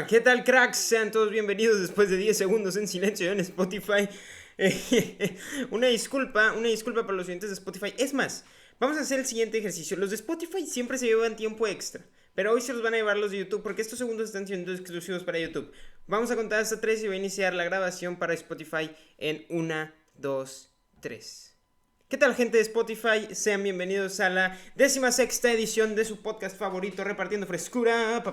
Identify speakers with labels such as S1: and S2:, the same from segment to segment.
S1: ¿Qué tal, cracks? Sean todos bienvenidos después de 10 segundos en silencio en Spotify. Una disculpa para los oyentes de Spotify. Es más, vamos a hacer el siguiente ejercicio. Los de Spotify siempre se llevan tiempo extra, pero hoy se los van a llevar los de YouTube porque estos segundos están siendo exclusivos para YouTube. Vamos a contar hasta 3 y voy a iniciar la grabación para Spotify en 1, 2, 3. ¿Qué tal, gente de Spotify? Sean bienvenidos a la 16ª edición de su podcast favorito, Repartiendo Frescura.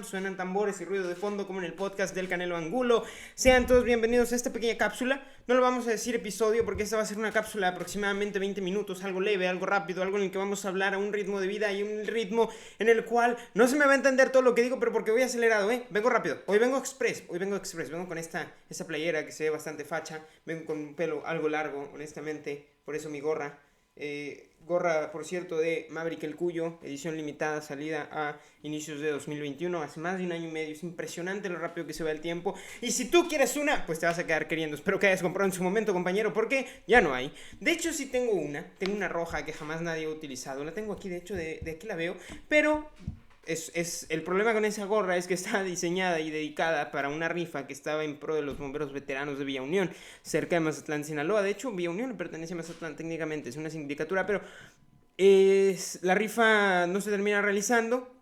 S1: Suenan tambores y ruido de fondo como en el podcast del Canelo Angulo. Sean todos bienvenidos a esta pequeña cápsula. No lo vamos a decir episodio porque esta va a ser una cápsula de aproximadamente 20 minutos, algo leve, algo rápido, algo en el que vamos a hablar a un ritmo de vida y un ritmo en el cual no se me va a entender todo lo que digo, pero porque voy acelerado, vengo rápido. Hoy vengo express, vengo con esta playera que se ve bastante facha, vengo con un pelo algo largo, honestamente. Por eso mi gorra. Gorra, por cierto, de Maverick el Cuyo, edición limitada, salida a inicios de 2021, hace más de un año y medio. Es impresionante lo rápido que se va el tiempo. Y si tú quieres una, pues te vas a quedar queriendo. Espero que hayas comprado en su momento, compañero, porque ya no hay. De hecho, sí tengo una roja que jamás nadie ha utilizado. La tengo aquí, de hecho, de aquí la veo, pero... el problema con esa gorra es que está diseñada y dedicada para una rifa que estaba en pro de los bomberos veteranos de Villa Unión, cerca de Mazatlán, Sinaloa. De hecho, Villa Unión le pertenece a Mazatlán técnicamente, es una sindicatura, pero la rifa no se termina realizando.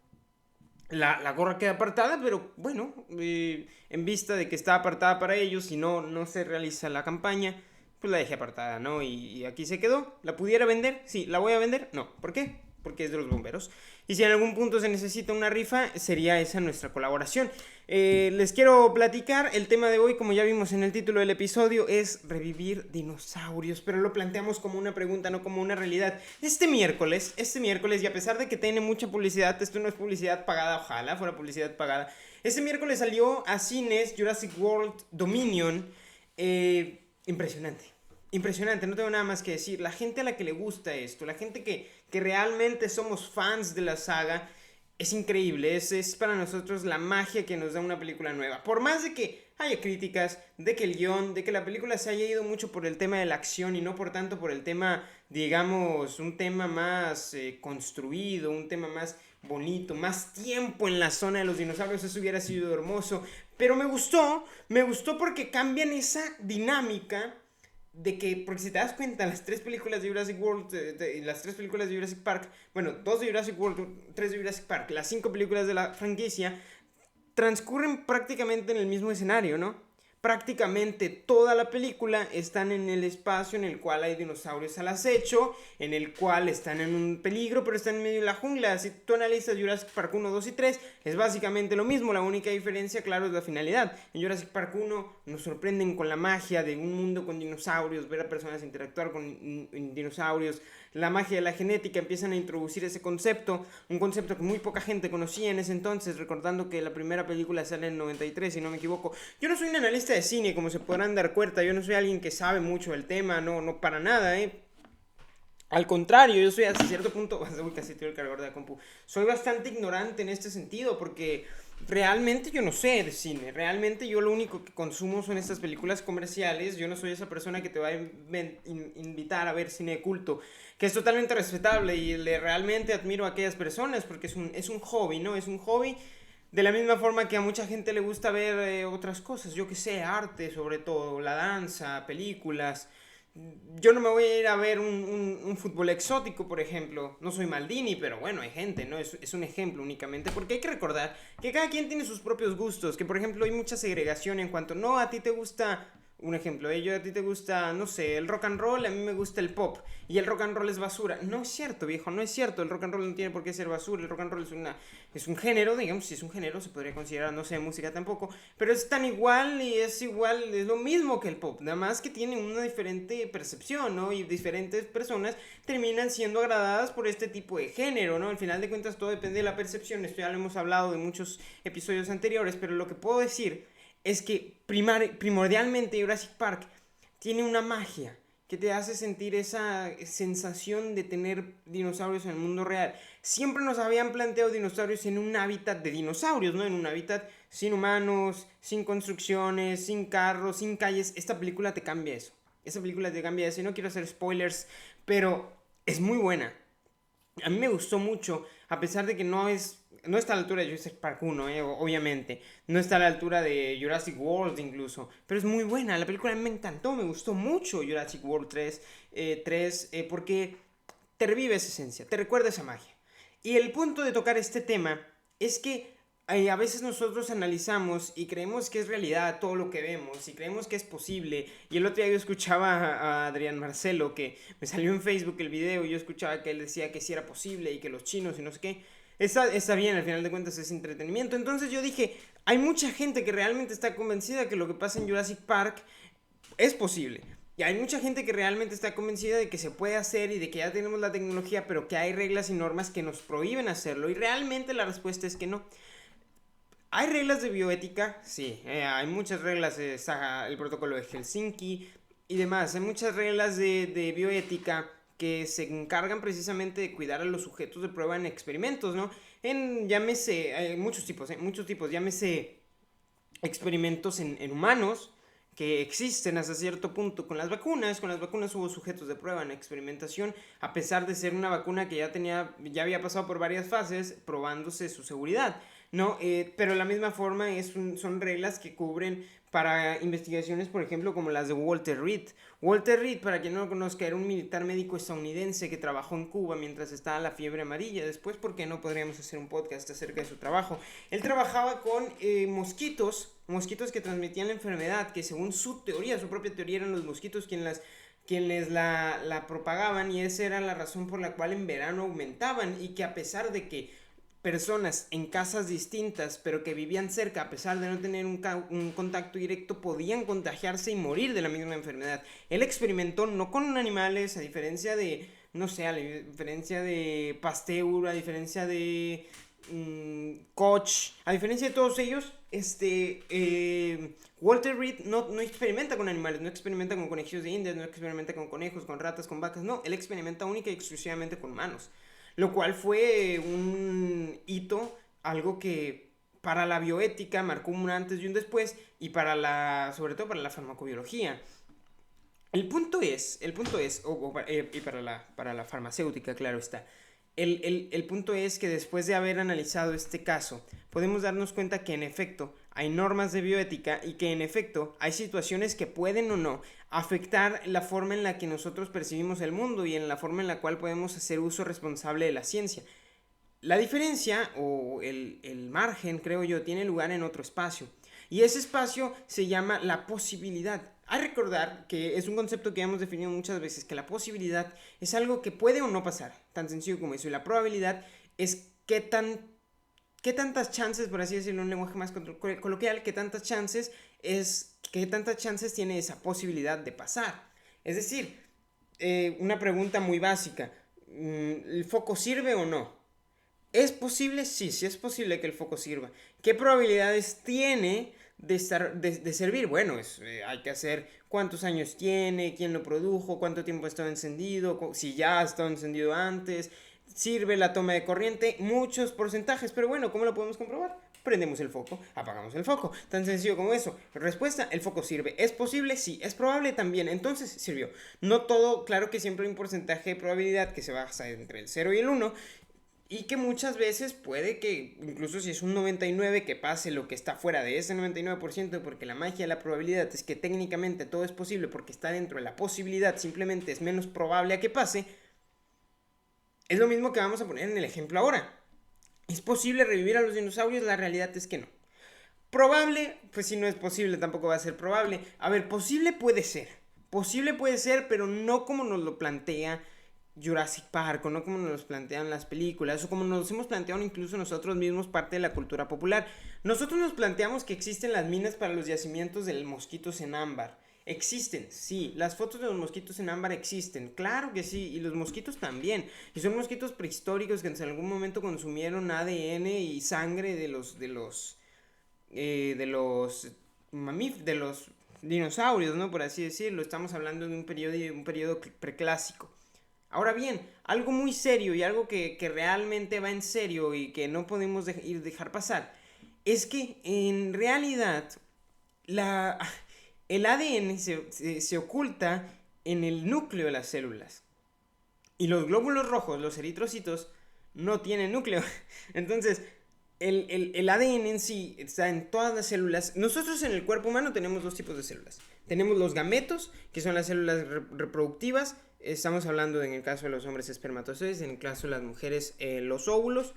S1: La gorra queda apartada, pero bueno, en vista de que está apartada para ellos y no se realiza la campaña, pues la dejé apartada, ¿no? Y aquí se quedó. ¿La pudiera vender? Sí. ¿La voy a vender? No. ¿Por qué? Porque es de los bomberos. Y si en algún punto se necesita una rifa, sería esa nuestra colaboración. Les quiero platicar, el tema de hoy, como ya vimos en el título del episodio, es revivir dinosaurios, pero lo planteamos como una pregunta, no como una realidad. Este miércoles, y a pesar de que tiene mucha publicidad, esto no es publicidad pagada, ojalá fuera publicidad pagada, este miércoles salió a cines Jurassic World Dominion. Impresionante, no tengo nada más que decir. La gente a la que le gusta esto, la gente que realmente somos fans de la saga, es increíble. Es para nosotros la magia que nos da una película nueva. Por más de que haya críticas, de que el guión, de que la película se haya ido mucho por el tema de la acción y no por tanto por el tema, digamos, un tema más construido, un tema más bonito, más tiempo en la zona de los dinosaurios, eso hubiera sido hermoso. Pero me gustó porque cambian esa dinámica de que, porque si te das cuenta, las tres películas de Jurassic World, las tres películas de Jurassic Park, bueno, dos de Jurassic World, tres de Jurassic Park, las 5 películas de la franquicia, transcurren prácticamente en el mismo escenario, ¿no? Prácticamente toda la película están en el espacio en el cual hay dinosaurios al acecho, en el cual están en un peligro, pero están en medio de la jungla. Si tú analizas Jurassic Park 1, 2 y 3, es básicamente lo mismo. La única diferencia, claro, es la finalidad. En Jurassic Park 1 nos sorprenden con la magia de un mundo con dinosaurios, ver a personas interactuar con dinosaurios, la magia de la genética. Empiezan a introducir ese concepto, un concepto que muy poca gente conocía en ese entonces, recordando que la primera película sale en el 93, si no me equivoco. Yo no soy un analista de cine, como se podrán dar cuenta, yo no soy alguien que sabe mucho del tema, no para nada, Al contrario, yo soy hasta cierto punto, uy, casi tiro el cargador de la compu, soy bastante ignorante en este sentido, porque realmente yo no sé de cine, realmente yo lo único que consumo son estas películas comerciales. Yo no soy esa persona que te va a invitar a ver cine de culto, que es totalmente respetable y realmente admiro a aquellas personas porque es un hobby, ¿no? Es un hobby de la misma forma que a mucha gente le gusta ver otras cosas, yo que sé, arte sobre todo, la danza, películas. Yo no me voy a ir a ver un fútbol exótico, por ejemplo. No soy Maldini, pero bueno, hay gente, ¿no? Es un ejemplo únicamente. Porque hay que recordar que cada quien tiene sus propios gustos. Que, por ejemplo, hay mucha segregación en cuanto, no, a ti te gusta... Un ejemplo, a ti te gusta, no sé, el rock and roll, a mí me gusta el pop. Y el rock and roll es basura. No es cierto, viejo, no es cierto. El rock and roll no tiene por qué ser basura. El rock and roll es un género, digamos, si es un género, se podría considerar, no sé, música tampoco. Pero es tan igual y es igual, es lo mismo que el pop. Nada más que tiene una diferente percepción, ¿no? Y diferentes personas terminan siendo agradadas por este tipo de género, ¿no? Al final de cuentas todo depende de la percepción. Esto ya lo hemos hablado en muchos episodios anteriores, pero lo que puedo decir es que primordialmente Jurassic Park tiene una magia que te hace sentir esa sensación de tener dinosaurios en el mundo real. Siempre nos habían planteado dinosaurios en un hábitat de dinosaurios, ¿no? En un hábitat sin humanos, sin construcciones, sin carros, sin calles. Esta película te cambia eso. Y no quiero hacer spoilers, pero es muy buena. A mí me gustó mucho, a pesar de que no es no está a la altura de Jurassic Park 1, obviamente. No está a la altura de Jurassic World incluso. Pero es muy buena. La película me encantó, me gustó mucho Jurassic World 3, porque te revive esa esencia, te recuerda esa magia. Y el punto de tocar este tema es que a veces nosotros analizamos y creemos que es realidad todo lo que vemos y creemos que es posible. Y el otro día yo escuchaba a Adrián Marcelo, que me salió en Facebook el video, y yo escuchaba que él decía que sí era posible y que los chinos y no sé qué. Está bien, al final de cuentas es entretenimiento. Entonces yo dije, hay mucha gente que realmente está convencida que lo que pasa en Jurassic Park es posible. Y hay mucha gente que realmente está convencida de que se puede hacer y de que ya tenemos la tecnología, pero que hay reglas y normas que nos prohíben hacerlo. Y realmente la respuesta es que no. ¿Hay reglas de bioética? Sí, hay muchas reglas, está el protocolo de Helsinki y demás. Hay muchas reglas de bioética que se encargan precisamente de cuidar a los sujetos de prueba en experimentos, ¿no? Llámese, hay muchos tipos, llámese experimentos en humanos, que existen hasta cierto punto con las vacunas. Con las vacunas hubo sujetos de prueba en experimentación, a pesar de ser una vacuna que ya había pasado por varias fases, probándose su seguridad, ¿no? Pero de la misma forma son reglas que cubren para investigaciones, por ejemplo, como las de Walter Reed. Walter Reed, para quien no lo conozca, era un militar médico estadounidense que trabajó en Cuba mientras estaba la fiebre amarilla. Después, ¿por qué no podríamos hacer un podcast acerca de su trabajo? Él trabajaba con mosquitos que transmitían la enfermedad, que según su propia teoría, eran los mosquitos quienes la propagaban, y esa era la razón por la cual en verano aumentaban, y que a pesar de que personas en casas distintas, pero que vivían cerca, a pesar de no tener un contacto directo, podían contagiarse y morir de la misma enfermedad. Él experimentó no con animales, a diferencia de, no sé, a diferencia de Pasteur, a diferencia de Koch, a diferencia de todos ellos, Walter Reed no experimenta con animales, no experimenta con conejillos de indias, no experimenta con conejos, con ratas, con vacas, no, él experimenta única y exclusivamente con humanos. Lo cual fue un hito, algo que para la bioética marcó un antes y un después, y sobre todo para la farmacobiología. El punto es, y para la farmacéutica, claro está. El punto es que después de haber analizado este caso, podemos darnos cuenta que en efecto hay normas de bioética y que en efecto hay situaciones que pueden o no afectar la forma en la que nosotros percibimos el mundo y en la forma en la cual podemos hacer uso responsable de la ciencia. La diferencia o el margen, creo yo, tiene lugar en otro espacio. Y ese espacio se llama la posibilidad. Hay que recordar que es un concepto que hemos definido muchas veces, que la posibilidad es algo que puede o no pasar, tan sencillo como eso. Y la probabilidad es qué tantas chances, por así decirlo en un lenguaje más coloquial, qué tantas chances tiene esa posibilidad de pasar. Es decir, una pregunta muy básica, ¿el foco sirve o no? ¿Es posible? Sí es posible que el foco sirva. ¿Qué probabilidades tiene de servir? Bueno, hay que hacer cuántos años tiene, quién lo produjo, cuánto tiempo ha estado encendido, si ya ha estado encendido antes, sirve la toma de corriente, muchos porcentajes. Pero bueno, ¿cómo lo podemos comprobar? Prendemos el foco, apagamos el foco, tan sencillo como eso. Respuesta, el foco sirve. ¿Es posible? Sí. ¿Es probable? También. Entonces sirvió. No todo, claro que siempre hay un porcentaje de probabilidad que se basa entre el 0 y el 1, y que muchas veces puede que, incluso si es un 99, que pase lo que está fuera de ese 99%, porque la magia de la probabilidad es que técnicamente todo es posible porque está dentro de la posibilidad, simplemente es menos probable a que pase. Es lo mismo que vamos a poner en el ejemplo ahora. ¿Es posible revivir a los dinosaurios? La realidad es que no. ¿Probable? Pues si no es posible, tampoco va a ser probable. A ver, posible puede ser. Posible puede ser, pero no como nos lo plantea Jurassic Park, o no como nos plantean las películas, o como nos hemos planteado incluso nosotros mismos, parte de la cultura popular. Nosotros nos planteamos que existen las minas para los yacimientos de mosquitos en ámbar. Existen, sí, las fotos de los mosquitos en ámbar existen, claro que sí, y los mosquitos también, y son mosquitos prehistóricos que en algún momento consumieron ADN y sangre de los dinosaurios, ¿no? Por así decirlo. Estamos hablando de un periodo preclásico. Ahora bien, algo muy serio y algo que realmente va en serio y que no podemos dejar pasar, es que en realidad el ADN se oculta en el núcleo de las células. Y los glóbulos rojos, los eritrocitos, no tienen núcleo. Entonces, el ADN en sí está en todas las células. Nosotros en el cuerpo humano tenemos dos tipos de células. Tenemos los gametos, que son las células reproductivas. Estamos hablando en el caso de los hombres espermatozoides, en el caso de las mujeres los óvulos.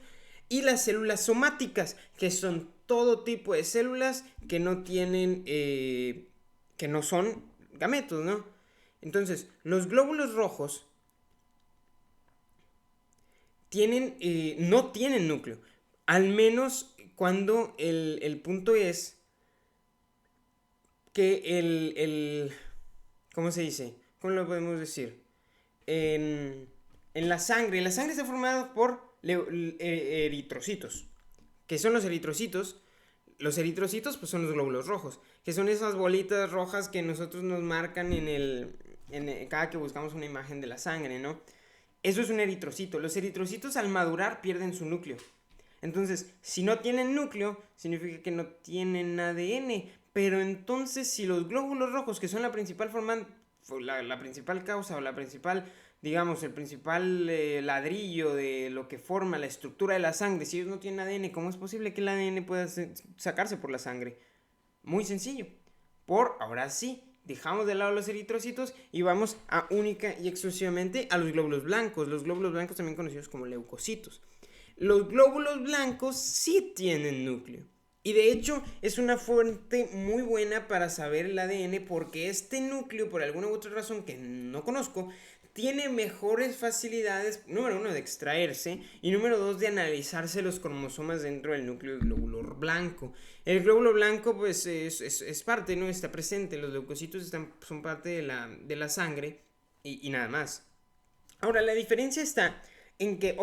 S1: Y las células somáticas, que son todo tipo de células que no tienen, que no son gametos, ¿no? Entonces, los glóbulos rojos no tienen núcleo. Al menos cuando el punto es que ¿cómo se dice? ¿Cómo lo podemos decir? En la sangre está formada por eritrocitos. ¿Qué son los eritrocitos? Los eritrocitos pues son los glóbulos rojos, que son esas bolitas rojas que nosotros nos marcan cada que buscamos una imagen de la sangre, ¿no? Eso es un eritrocito. Los eritrocitos al madurar pierden su núcleo. Entonces, si no tienen núcleo, significa que no tienen ADN. Pero entonces, si los glóbulos rojos, que son la principal la principal causa o la principal, digamos, el principal ladrillo de lo que forma la estructura de la sangre, si ellos no tienen ADN, ¿cómo es posible que el ADN pueda sacarse por la sangre? Muy sencillo. Ahora sí, dejamos de lado los eritrocitos y vamos única y exclusivamente a los glóbulos blancos. Los glóbulos blancos también conocidos como leucocitos. Los glóbulos blancos sí tienen núcleo. Y de hecho es una fuente muy buena para saber el ADN, porque este núcleo, por alguna u otra razón que no conozco, tiene mejores facilidades, número 1, de extraerse, y número 2, de analizarse los cromosomas dentro del núcleo del glóbulo blanco. El glóbulo blanco pues es parte, ¿no? Está presente, los leucocitos son parte de la sangre y nada más. Ahora, la diferencia está en que,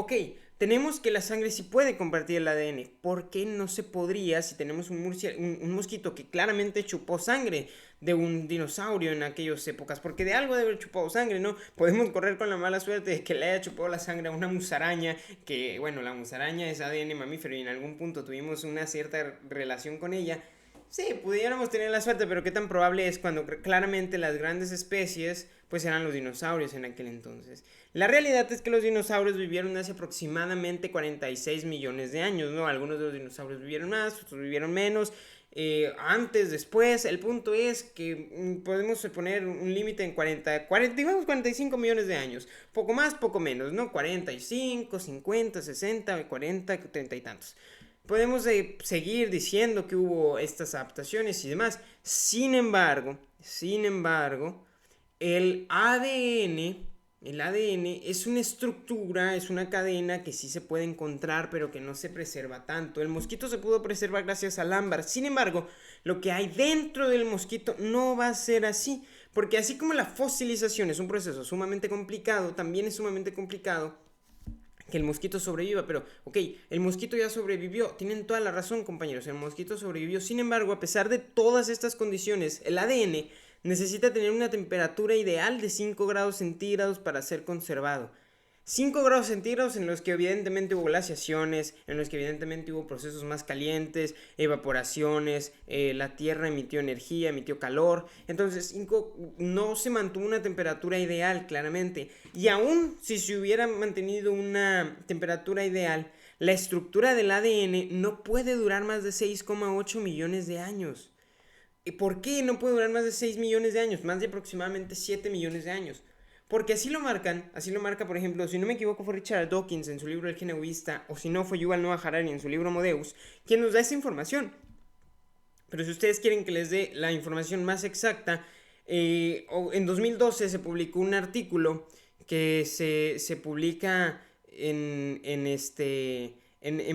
S1: tenemos que la sangre sí puede compartir el ADN. ¿Por qué no se podría si tenemos un mosquito que claramente chupó sangre de un dinosaurio en aquellas épocas? Porque de algo debe haber chupado sangre, ¿no? Podemos correr con la mala suerte de que le haya chupado la sangre a una musaraña, que, bueno, la musaraña es ADN mamífero y en algún punto tuvimos una cierta relación con ella. Sí, pudiéramos tener la suerte, pero qué tan probable es cuando claramente las grandes especies pues eran los dinosaurios en aquel entonces. La realidad es que los dinosaurios vivieron hace aproximadamente 46 millones de años, ¿no? Algunos de los dinosaurios vivieron más, otros vivieron menos, antes, después. El punto es que podemos poner un límite en 45 millones de años. Poco más, poco menos, ¿no? 45, 50, 60, 40, 30 y tantos. Podemos seguir diciendo que hubo estas adaptaciones y demás. Sin embargo, el ADN es una estructura, es una cadena que sí se puede encontrar, pero que no se preserva tanto. El mosquito se pudo preservar gracias al ámbar. Sin embargo, lo que hay dentro del mosquito no va a ser así. Porque así como la fosilización es un proceso sumamente complicado, también es sumamente complicado que el mosquito sobreviva. Pero, el mosquito ya sobrevivió. Tienen toda la razón, compañeros. El mosquito sobrevivió. Sin embargo, a pesar de todas estas condiciones, el ADN necesita tener una temperatura ideal de 5 grados centígrados para ser conservado. 5 grados centígrados en los que evidentemente hubo glaciaciones, en los que evidentemente hubo procesos más calientes, evaporaciones, la Tierra emitió energía, emitió calor. Entonces no se mantuvo una temperatura ideal, claramente. Y aún si se hubiera mantenido una temperatura ideal, la estructura del ADN no puede durar más de 6,8 millones de años. ¿Y por qué no puede durar más de 6 millones de años? Más de aproximadamente 7 millones de años. Porque así lo marca, por ejemplo, si no me equivoco fue Richard Dawkins en su libro El gen egoísta, o si no fue Yuval Noah Harari en su libro Homo Deus, quien nos da esa información. Pero si ustedes quieren que les dé la información más exacta, en 2012 se publicó un artículo que se publica en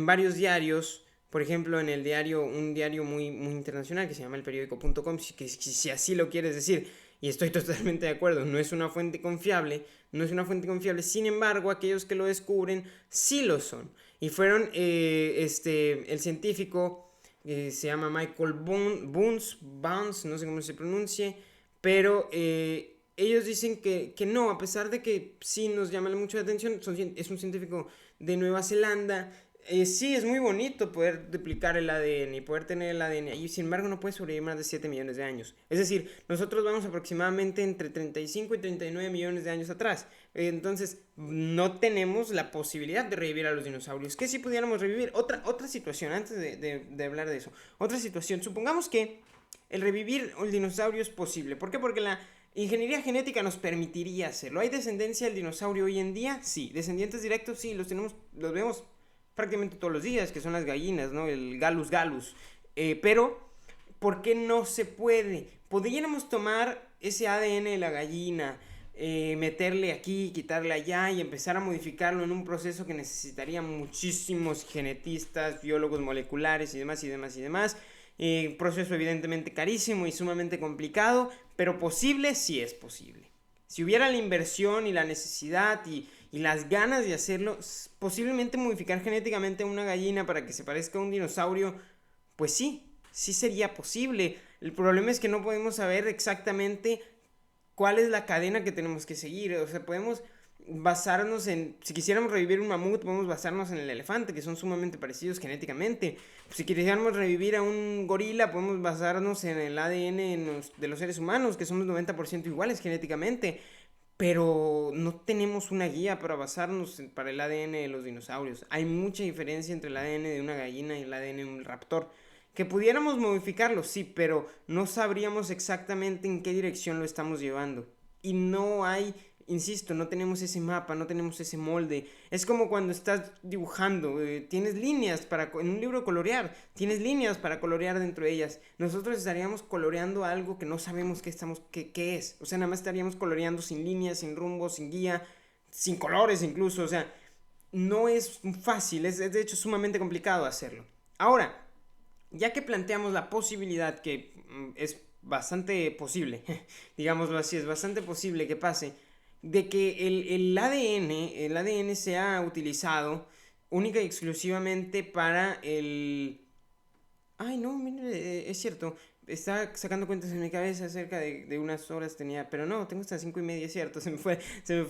S1: varios diarios. Por ejemplo, en un diario muy internacional que se llama elperiódico.com, si así lo quieres decir. Y estoy totalmente de acuerdo, no es una fuente confiable, sin embargo, aquellos que lo descubren sí lo son. Y fueron el científico se llama Michael Bounds, no sé cómo se pronuncie, pero ellos dicen que no, a pesar de que sí nos llama mucho la atención, es un científico de Nueva Zelanda. Sí, es muy bonito poder duplicar el ADN y poder tener el ADN ahí, sin embargo no puede sobrevivir más de 7 millones de años. Es decir, nosotros vamos aproximadamente entre 35 y 39 millones de años atrás. Entonces, no tenemos la posibilidad de revivir a los dinosaurios. ¿Qué si pudiéramos revivir? Otra situación, antes de hablar de eso. Otra situación, supongamos que el revivir un dinosaurio es posible. ¿Por qué? Porque la ingeniería genética nos permitiría hacerlo. ¿Hay descendencia del dinosaurio hoy en día? Sí. ¿Descendientes directos? Sí, los vemos prácticamente todos los días, que son las gallinas, ¿no? El Gallus gallus. Pero, ¿por qué no se puede? Podríamos tomar ese ADN de la gallina, meterle aquí, quitarle allá y empezar a modificarlo en un proceso que necesitaría muchísimos genetistas, biólogos moleculares y demás y demás y demás. Proceso evidentemente carísimo y sumamente complicado, pero posible sí es posible. Si hubiera la inversión y la necesidad y las ganas de hacerlo, posiblemente modificar genéticamente a una gallina para que se parezca a un dinosaurio, pues sí sería posible. El problema es que no podemos saber exactamente cuál es la cadena que tenemos que seguir. O sea, podemos basarnos en, si quisiéramos revivir un mamut, podemos basarnos en el elefante, que son sumamente parecidos genéticamente. Si quisiéramos revivir a un gorila, podemos basarnos en el ADN de los seres humanos, que somos 90% iguales genéticamente. Pero no tenemos una guía para basarnos para el ADN de los dinosaurios. Hay mucha diferencia entre el ADN de una gallina y el ADN de un raptor. Que pudiéramos modificarlo, sí, pero no sabríamos exactamente en qué dirección lo estamos llevando. Y no hay, insisto, no tenemos ese mapa, no tenemos ese molde. Es como cuando estás dibujando, tienes líneas en un libro colorear, tienes líneas para colorear dentro de ellas. Nosotros estaríamos coloreando algo que no sabemos qué es. O sea, nada más estaríamos coloreando sin líneas, sin rumbo, sin guía, sin colores incluso. O sea, no es fácil, es de hecho sumamente complicado hacerlo. Ahora, ya que planteamos la posibilidad que es bastante posible, digámoslo así, es bastante posible que pase, de que el ADN sea utilizado única y exclusivamente para el... Ay, no, mire, es cierto. Estaba sacando cuentas en mi cabeza acerca de unas horas tenía. Pero no, tengo hasta 5:30, es cierto. Se me fue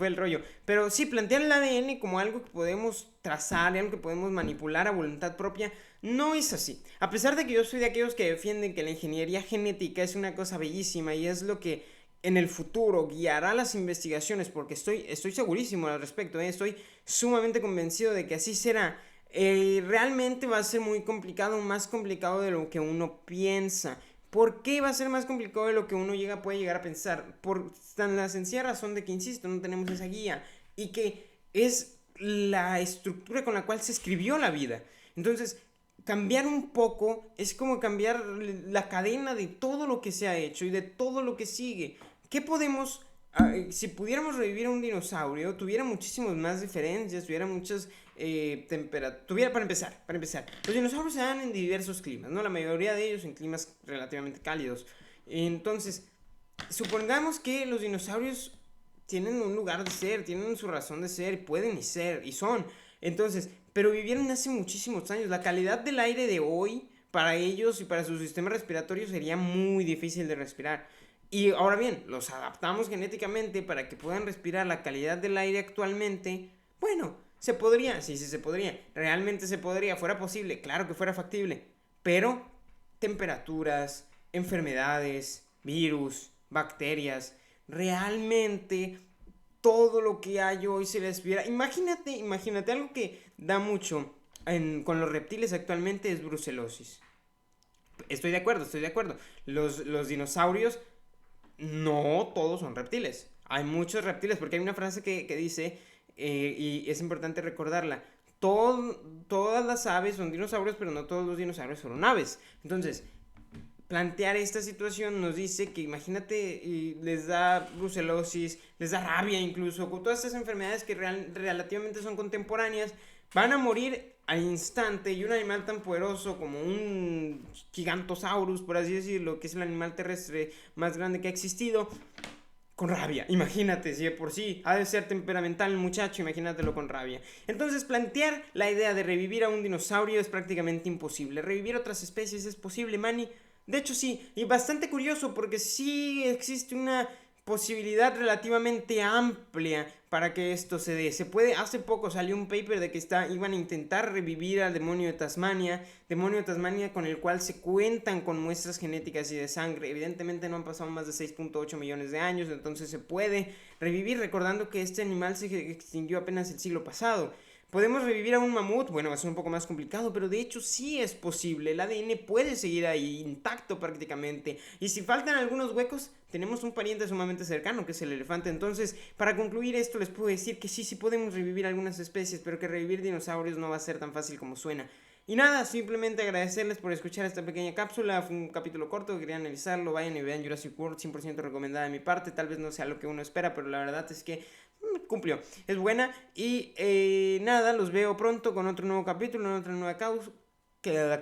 S1: el rollo. Pero sí, plantear el ADN como algo que podemos trazar, algo que podemos manipular a voluntad propia, no es así. A pesar de que yo soy de aquellos que defienden que la ingeniería genética es una cosa bellísima y es lo que en el futuro guiará las investigaciones, porque estoy segurísimo al respecto, estoy sumamente convencido de que así será. Realmente va a ser muy complicado, más complicado de lo que uno piensa. ¿Por qué va a ser más complicado de lo que uno puede llegar a pensar? Por tan la sencilla razón de que, insisto, no tenemos esa guía y que es la estructura con la cual se escribió la vida. Entonces, cambiar un poco es como cambiar la cadena de todo lo que se ha hecho y de todo lo que sigue. ¿Qué podemos si pudiéramos revivir a un dinosaurio, tuviera muchísimas más diferencias, tuviera muchas temperaturas. Para empezar, los dinosaurios se dan en diversos climas, ¿no? La mayoría de ellos en climas relativamente cálidos. Entonces, supongamos que los dinosaurios tienen un lugar de ser, tienen su razón de ser, pueden y ser, y son. Entonces, pero vivieron hace muchísimos años. La calidad del aire de hoy, para ellos y para su sistema respiratorio, sería muy difícil de respirar. Y ahora bien, los adaptamos genéticamente para que puedan respirar la calidad del aire actualmente. Bueno, se podría, sí, se podría. Realmente se podría, fuera posible, claro que fuera factible. Pero temperaturas, enfermedades, virus, bacterias, realmente todo lo que hay hoy se respira. Imagínate algo que da mucho con los reptiles actualmente es brucelosis. Estoy de acuerdo. Los dinosaurios no todos son reptiles. Hay muchos reptiles, porque hay una frase que dice, y es importante recordarla, todas las aves son dinosaurios, pero no todos los dinosaurios fueron aves. Entonces, plantear esta situación nos dice que imagínate, les da brucelosis, les da rabia incluso, con todas estas enfermedades que relativamente son contemporáneas, van a morir al instante, y un animal tan poderoso como un Gigantosaurus, por así decirlo, que es el animal terrestre más grande que ha existido, con rabia. Imagínate, si de por sí ha de ser temperamental el muchacho, imagínatelo con rabia. Entonces, plantear la idea de revivir a un dinosaurio es prácticamente imposible. Revivir otras especies es posible, Manny. De hecho, sí, y bastante curioso porque sí existe una posibilidad relativamente amplia para que esto se dé. Se puede, hace poco salió un paper de que iban a intentar revivir al demonio de Tasmania con el cual se cuentan con muestras genéticas y de sangre. Evidentemente no han pasado más de 6.8 millones de años, entonces se puede revivir, recordando que este animal se extinguió apenas el siglo pasado. ¿Podemos revivir a un mamut? Bueno, va a ser un poco más complicado, pero de hecho sí es posible. El ADN puede seguir ahí, intacto prácticamente. Y si faltan algunos huecos, tenemos un pariente sumamente cercano, que es el elefante. Entonces, para concluir esto, les puedo decir que sí podemos revivir algunas especies, pero que revivir dinosaurios no va a ser tan fácil como suena. Y nada, simplemente agradecerles por escuchar esta pequeña cápsula. Fue un capítulo corto, quería analizarlo. Vayan y vean Jurassic World, 100% recomendada de mi parte. Tal vez no sea lo que uno espera, pero la verdad es que cumplió. Es buena. Y nada, los veo pronto con otro nuevo capítulo, en otra nueva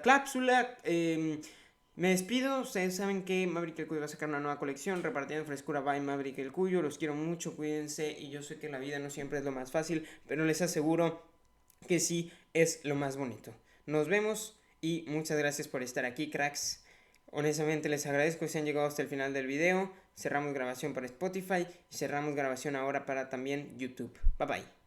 S1: cápsula. Me despido. Ustedes saben que Maverick el Cuyo va a sacar una nueva colección repartiendo frescura by Maverick el Cuyo. Los quiero mucho, cuídense. Y yo sé que la vida no siempre es lo más fácil, pero les aseguro que sí es lo más bonito. Nos vemos y muchas gracias por estar aquí, cracks. Honestamente les agradezco que se han llegado hasta el final del video. Cerramos grabación para Spotify y cerramos grabación ahora para también YouTube. Bye bye.